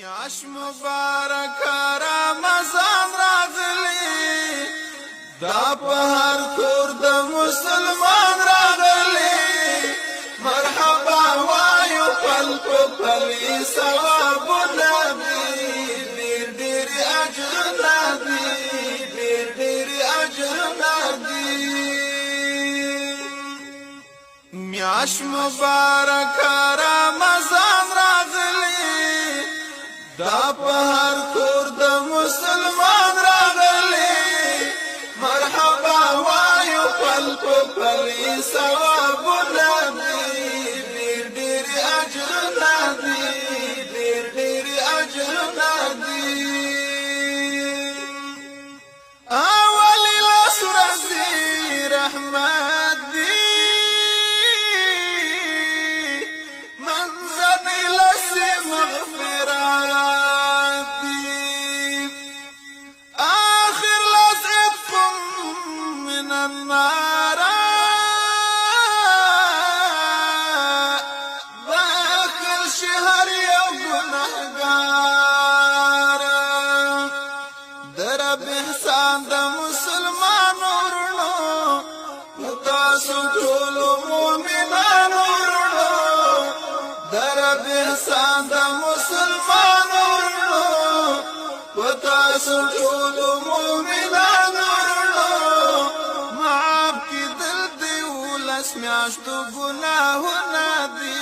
میاش مبارک رمضان راغلی دا په هر کور د مسلمان راغلی مرحبا وایو پل پل ثواب نبی ډیر ډیر اجر نبی ډیر ډیر اجر نبی میاش مبارک رمضان دا په هر کور د مسلمان راغلی مرحبا وایو پل پل ثواب نبی ډیر ډیر اجر نبی ډیر ډیر اجر نبی اولی لاس رضی رحمت دی منزل لسی مغفرات النار داخل شهر يا گناهگار در بحسان د مسلمان ورنو تاسو ټول مؤمنان ورنو در بحسان د مسلمان ورنو تاسو ټول مؤمنان میاشتو گناهونه دي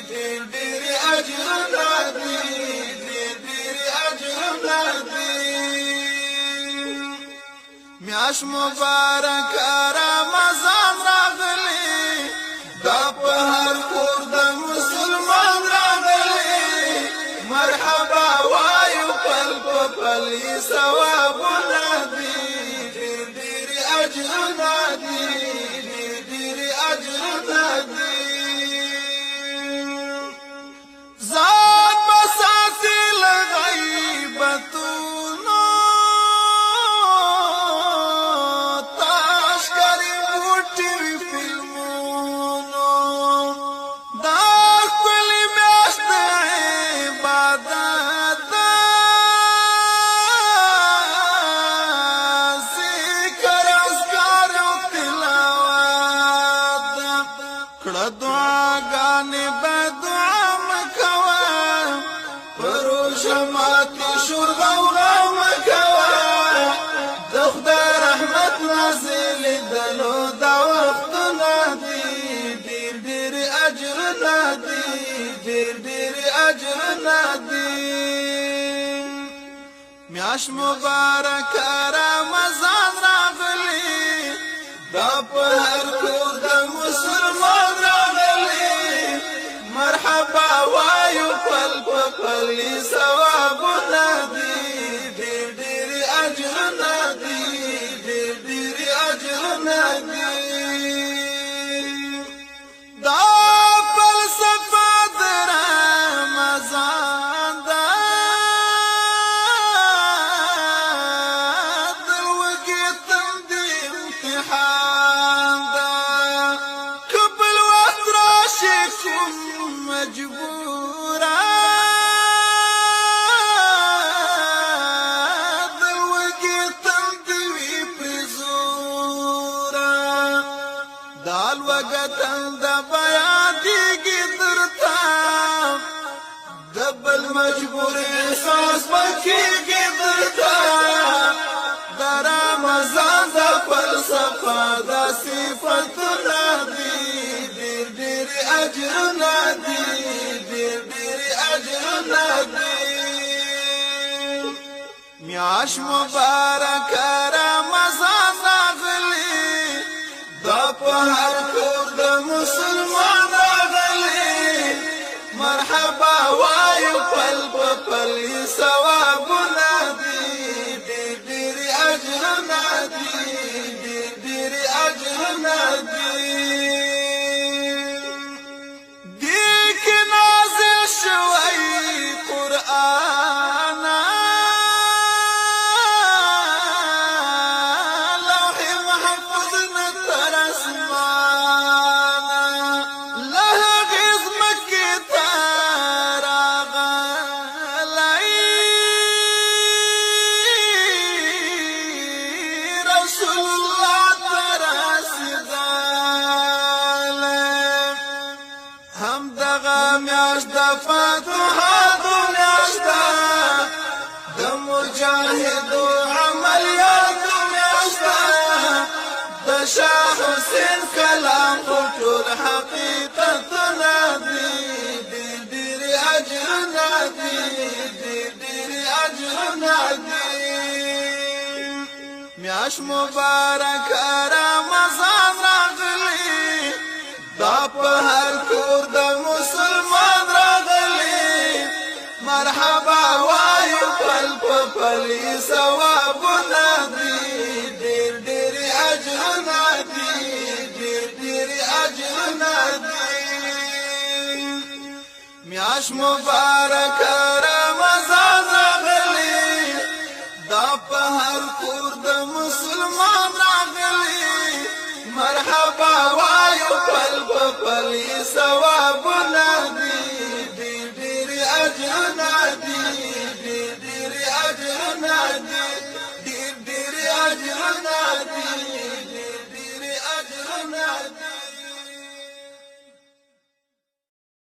ډېر ډېر اجرونه دي ډېر ډېر اجرونه دي میاش مبارک رمضان راغلی دا په هر کور د مسلمان راغلی مرحبا وایو پل پل ثوابونه دي ډېر ډېر اجرونه دي ذات بساتی لغیبتونو تاشکری موٹی فلمونو دا کلی میاشت عبادت ذکر اذکار و تلاوت کړه دعاګانې به دعا مکوه پروژه ماتې شورغه مکوه د خدای رحمت نازلېدلو دا وختونه دي ډېر ډېر اجرونه دي ډېر ډېر اجرونه دي میاش مبارک رمضان راغلی دا په هر کور د مسلمان راغلی مرحبا وایو پل پل ثوابونه دي ډېر ډېر اجرونه دي ډېر ډېر اجرونه دي دا فلسفه د رمضان ده د وږي تندې امتحان ده که بل وخت راشي کوم مجبوره د وږي تندې وي په زوره دا لوږه تنده به یادېږي درته د بل مجبور احساس به کېږي درته د رمضان د فلسفه دا صفتونه دي ډېر ډېر اجرونه دي ډېر ډېر اجرونه دي میاش مبارک رمضان راغلی دا په هر کور د مسلمان راغلی مرحبا وایو پل پل ثوابونه دي ډېر ډېر اجرونه دي ډېر ډېر اجرونه دي دې کې نازل شوی قرآن لوح محفوظ نه تر اسمان میاشت د فتوحاتو میاشت د مجاهدو عملیاتو میاشت د شاه حسین کلام خو ټول حقیقتونه دي ډېر اجرونه دي ډېر اجرونه دي میاش مبارک رمضان راغلی دا په هر کور د مسلمان راغلی مرحبا وایو پل په پلی ثوابونه دي ډېر اجرونه دي ډېر اجرونه دي میاش مبارک رمضان راغلی دا په هر کور د مسلمان راغلی مرحبا وایو پل په پلی ثوابونه دي